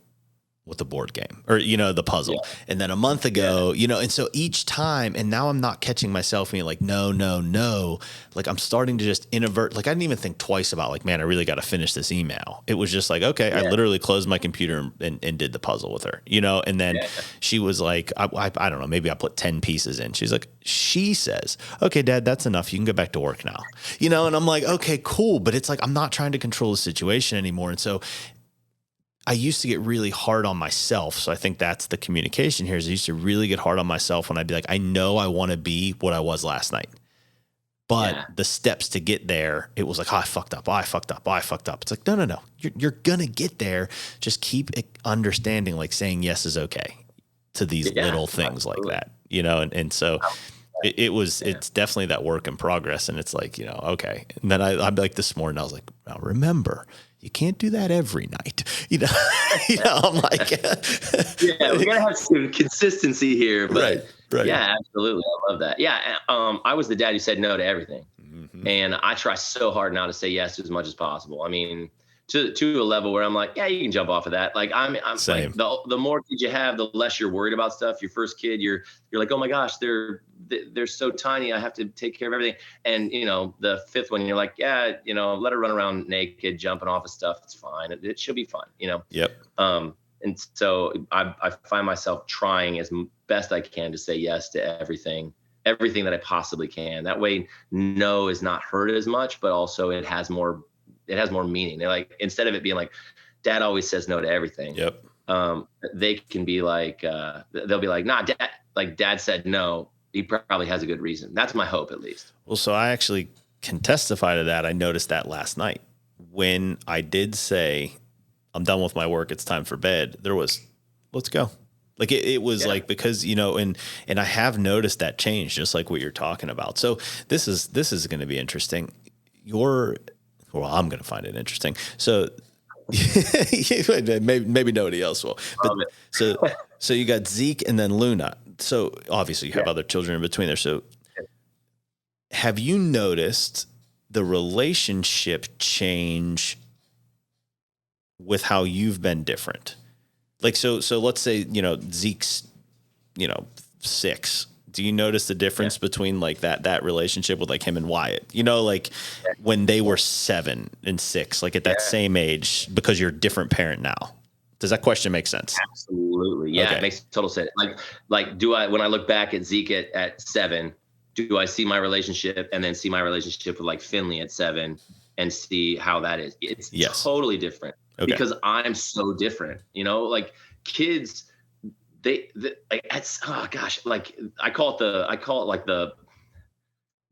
with the board game or, the puzzle. Yeah. And then a month ago, and so each time, and now I'm not catching myself being like, no, no, no. Like I'm starting to just invert. Like I didn't even think twice about like, man, I really got to finish this email. It was just like, okay, I literally closed my computer and did the puzzle with her, and then she was like, I don't know, maybe I put 10 pieces in. She's like, she says, okay, Dad, that's enough. You can go back to work now, and I'm like, okay, cool. But it's like, I'm not trying to control the situation anymore. And so I used to get really hard on myself. So I think that's the communication here is I used to really get hard on myself when I'd be like, I know I want to be what I was last night, but the steps to get there, it was like, I fucked up. It's like, no. You're going to get there. Just keep understanding, like saying yes is okay to these little things like that, and so it's definitely that work in progress. And it's like, okay. And then I'm like this morning, I was like, now remember, you can't do that every night. I'm like, we gotta have some consistency here. But right. Yeah, absolutely. I love that. Yeah. I was the dad who said no to everything. Mm-hmm. And I try so hard now to say yes as much as possible. I mean, to a level where I'm like, yeah, you can jump off of that. Like I'm Same. like the more kids you have, the less you're worried about stuff. Your first kid, you're like, oh my gosh, they're so tiny. I have to take care of everything. And the fifth one, you're like, yeah, let her run around naked, jumping off of stuff. It's fine. She'll be fine. Yep. And so I find myself trying as best I can to say yes to everything that I possibly can. That way, no is not heard as much, but also it has more meaning. They're like, instead of it being like, Dad always says no to everything. Yep. They can be like, they'll be like, nah, Dad said no. He probably has a good reason. That's my hope, at least. Well, so I actually can testify to that. I noticed that last night when I did say, I'm done with my work. It's time for bed. There was, let's go. Like it was like, because, and I have noticed that change, just like what you're talking about. So this is going to be interesting. I'm going to find it interesting. So maybe nobody else will. But so you got Zeke and then Luna. So obviously you have other children in between there. So have you noticed the relationship change with how you've been different? Like, so let's say, Zeke's, 6. Do you notice the difference between like that relationship with like him and Wyatt, like when they were 7 and 6, like at that same age, because you're a different parent now? Does that question make sense? Absolutely. Yeah. Okay. It makes total sense. Like, when I look back at Zeke at 7, do I see my relationship and then see my relationship with like Finley at 7 and see how that is? It's totally different because I'm so different, like kids, oh gosh, like I call it like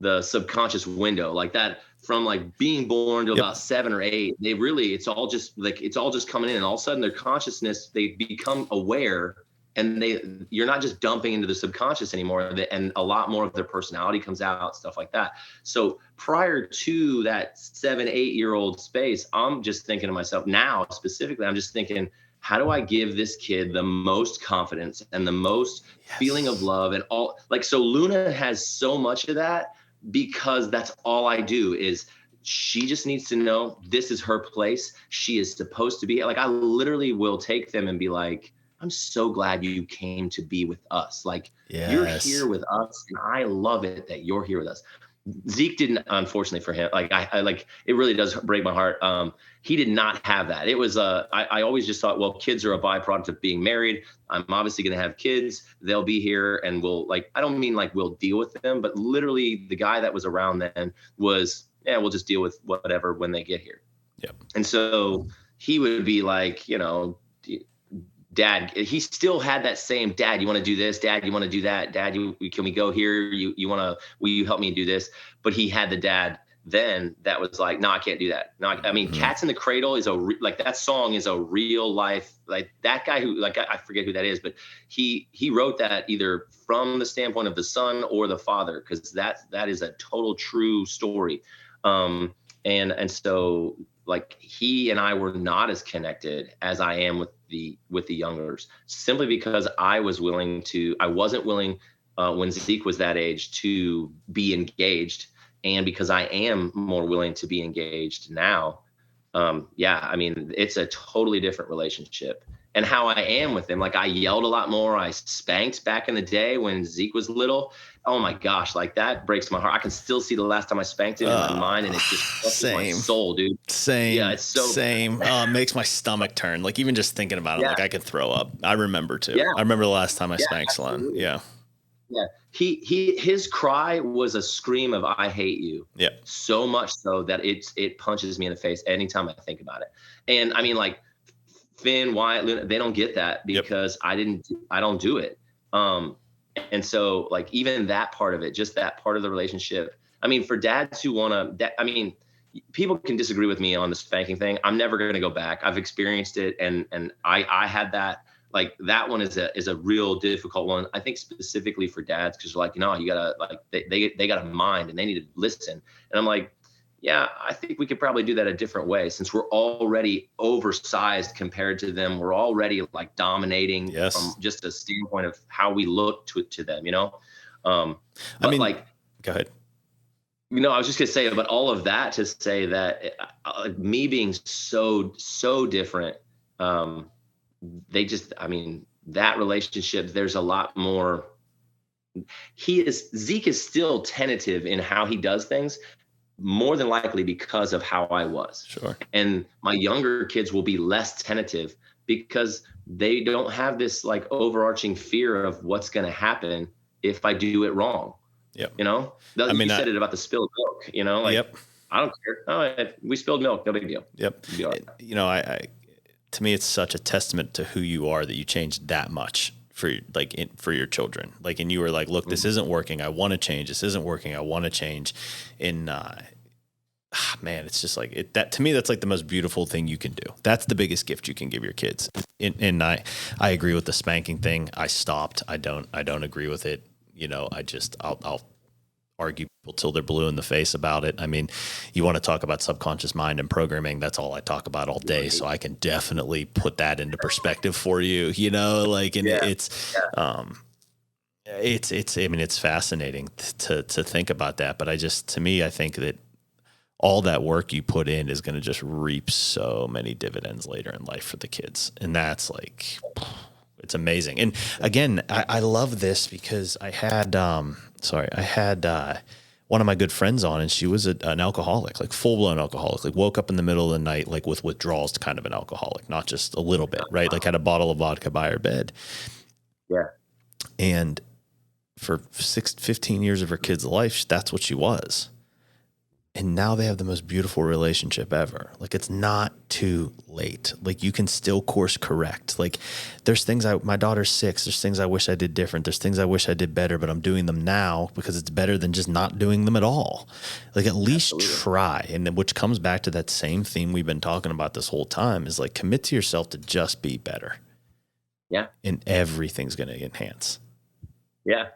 the subconscious window, like that from like being born to about 7 or 8, it's all just coming in, and all of a sudden their consciousness, they become aware, and you're not just dumping into the subconscious anymore, and a lot more of their personality comes out, stuff like that. So prior to that 7, 8-year-old space, I'm just thinking to myself now, specifically, I'm just thinking, how do I give this kid the most confidence and the most feeling of love and all? Like, so Luna has so much of that because that's all I do is she just needs to know this is her place. She is supposed to be like, I literally will take them and be like, I'm so glad you came to be with us. Like you're here with us, and I love it that you're here with us. Zeke didn't, unfortunately for him, like I like, it really does break my heart. He did not have that. It was, I always just thought, well, kids are a byproduct of being married. I'm obviously going to have kids. They'll be here, and I don't mean like we'll deal with them, but literally the guy that was around then was, we'll just deal with whatever when they get here. Yep. And so he would be like, Dad, he still had that same, Dad, you want to do this? Dad, you want to do that? Dad, can we go here? Will you help me do this? But he had the dad then that was like, no, I can't do that. No, I mean, Cats in the Cradle is that song is a real life, like that guy who, like, I forget who that is, but he wrote that either from the standpoint of the son or the father, because that is a total true story. And so like he and I were not as connected as I am with the youngers, simply because I wasn't willing when Zeke was that age to be engaged. And because I am more willing to be engaged now, I mean, it's a totally different relationship. and how I am with them. Like I yelled a lot more. I spanked back in the day when Zeke was little. Oh my gosh, like that breaks my heart. I can still see the last time I spanked him in my mind, and it just crushes my soul, dude. Same. Yeah, it's so same. Oh, it makes my stomach turn. Like even just thinking about it, like I could throw up. I remember too. Yeah. I remember the last time I spanked Sloan. Yeah. Yeah. His cry was a scream of "I hate you." Yeah. So much so that it punches me in the face anytime I think about it. And I mean, like Finn, Wyatt, Luna, they don't get that because I don't do it. And so like even that part of it, just that part of the relationship. I mean, for dads who want to, I mean, people can disagree with me on the spanking thing. I'm never going to go back. I've experienced it. And I had that, like that one is a real difficult one. I think specifically for dads, because like, you gotta like, they got a mind and they need to listen. And I'm like, yeah, I think we could probably do that a different way since we're already oversized compared to them. We're already like dominating from just a standpoint of how we look to them, I mean, like, go ahead. I was just going to say about all of that to say that me being so different, that relationship, there's a lot more. Zeke is still tentative in how he does things, more than likely because of how I was. Sure. And my younger kids will be less tentative because they don't have this like overarching fear of what's going to happen if I do it wrong. Yep. You said it about the spilled milk, like, I don't care. Oh, we spilled milk. No big deal. Yep. To me, it's such a testament to who you are that you changed that much for your children. Like, and you were like, look, this isn't working. I want to change. This isn't working. I want to change. And, man, it's just like that to me, that's like the most beautiful thing you can do. That's the biggest gift you can give your kids. And I agree with the spanking thing. I stopped. I don't agree with it. I'll argue people till they're blue in the face about it. I mean, you want to talk about subconscious mind and programming. That's all I talk about all day. So I can definitely put that into perspective for you, it's fascinating to think about that. But I think that all that work you put in is going to just reap so many dividends later in life for the kids. And that's like, it's amazing. And again, I love this because I had one of my good friends on, and she was an alcoholic, like full blown alcoholic, like woke up in the middle of the night, like with withdrawals, kind of an alcoholic, not just a little bit, right? Like had a bottle of vodka by her bed. Yeah. And for 15 years of her kid's life, that's what she was. And now they have the most beautiful relationship ever. Like, it's not too late. Like, you can still course correct. Like, there's things my daughter's 6. There's things I wish I did different. There's things I wish I did better, but I'm doing them now because it's better than just not doing them at all. Like, at least try. And which comes back to that same theme we've been talking about this whole time is like, commit to yourself to just be better. Yeah. And everything's going to enhance. Yeah.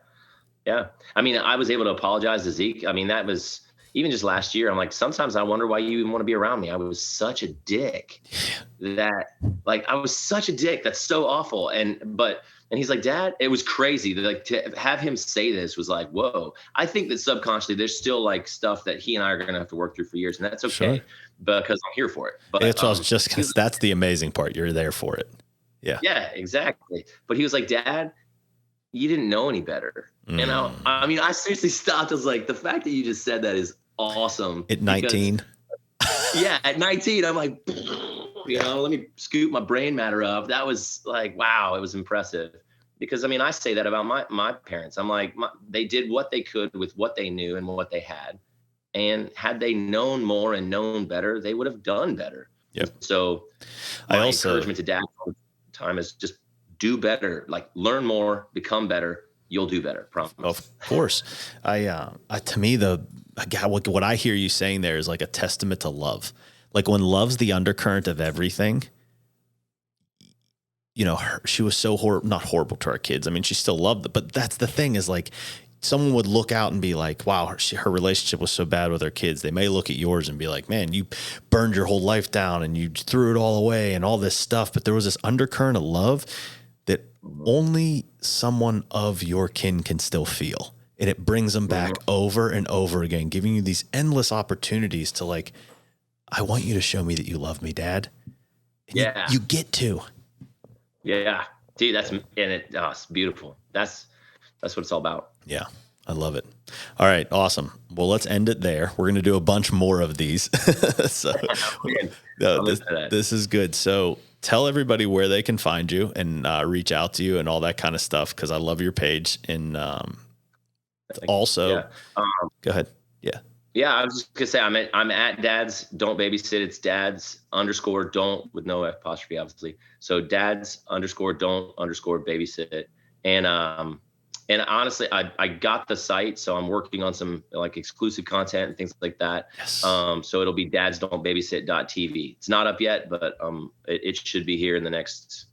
Yeah. I mean, I was able to apologize to Zeke. I mean, that was, even just last year, I'm like, sometimes I wonder why you even want to be around me. I was such a dick I was such a dick. That's so awful. And he's like, Dad, it was crazy. Like, to have him say this was like, whoa. I think that subconsciously there's still like stuff that he and I are going to have to work through for years. And that's okay. Sure. Because I'm here for it. But that's what I was just going to, that's the amazing part. You're there for it. Yeah. Yeah, exactly. But he was like, Dad, you didn't know any better. And I seriously stopped. I was like, the fact that you just said that is awesome. At 19? Yeah, at 19, I'm like, let me scoop my brain matter up. That was like, wow, it was impressive. Because, I mean, I say that about my parents. I'm like, they did what they could with what they knew and what they had. And had they known more and known better, they would have done better. Yep. So my encouragement to dad all the time is just do better, like learn more, become better. You'll do better. Promise. Of course. To me, what I hear you saying there is like a testament to love. Like when love's the undercurrent of everything, she was so not horrible to our kids. I mean, she still loved it, but that's the thing is like someone would look out and be like, wow, her relationship was so bad with her kids. They may look at yours and be like, man, you burned your whole life down and you threw it all away and all this stuff. But there was this undercurrent of love that only someone of your kin can still feel. And it brings them back over and over again, giving you these endless opportunities to like, I want you to show me that you love me, Dad. And yeah. You get to. Yeah, dude, it's beautiful. That's what it's all about. Yeah, I love it. All right, awesome. Well, let's end it there. We're going to do a bunch more of these. So no, I'm into that. this is good. So tell everybody where they can find you and reach out to you and all that kind of stuff, because I love your page. And also, Yeah. go ahead. Yeah. Yeah, I was just gonna say I'm at Dad's Don't Babysit. It's Dad's _ don't with no apostrophe, obviously. So Dad's _ don't _ babysit. And honestly, I got the site, so I'm working on some like exclusive content and things like that. Yes. So it'll be dadsdon'tbabysit.tv. It's not up yet, but it should be here in the next.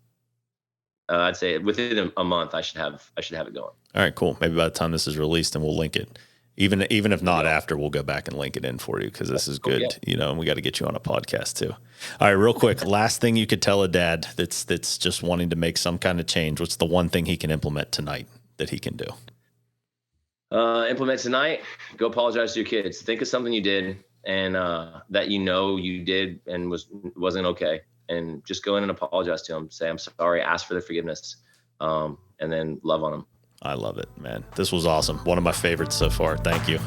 I'd say within a month, I should have it going. All right, cool. Maybe by the time this is released, and we'll link it. Even if not after, we'll go back and link it in for you, because this is good, and we got to get you on a podcast too. All right, real quick, last thing you could tell a dad that's just wanting to make some kind of change. What's the one thing he can implement tonight that he can do? Implement tonight. Go apologize to your kids. Think of something you did and that you did and wasn't okay, and just go in and apologize to them. Say, I'm sorry. Ask for their forgiveness, and then love on them. I love it, man. This was awesome. One of my favorites so far. Thank you.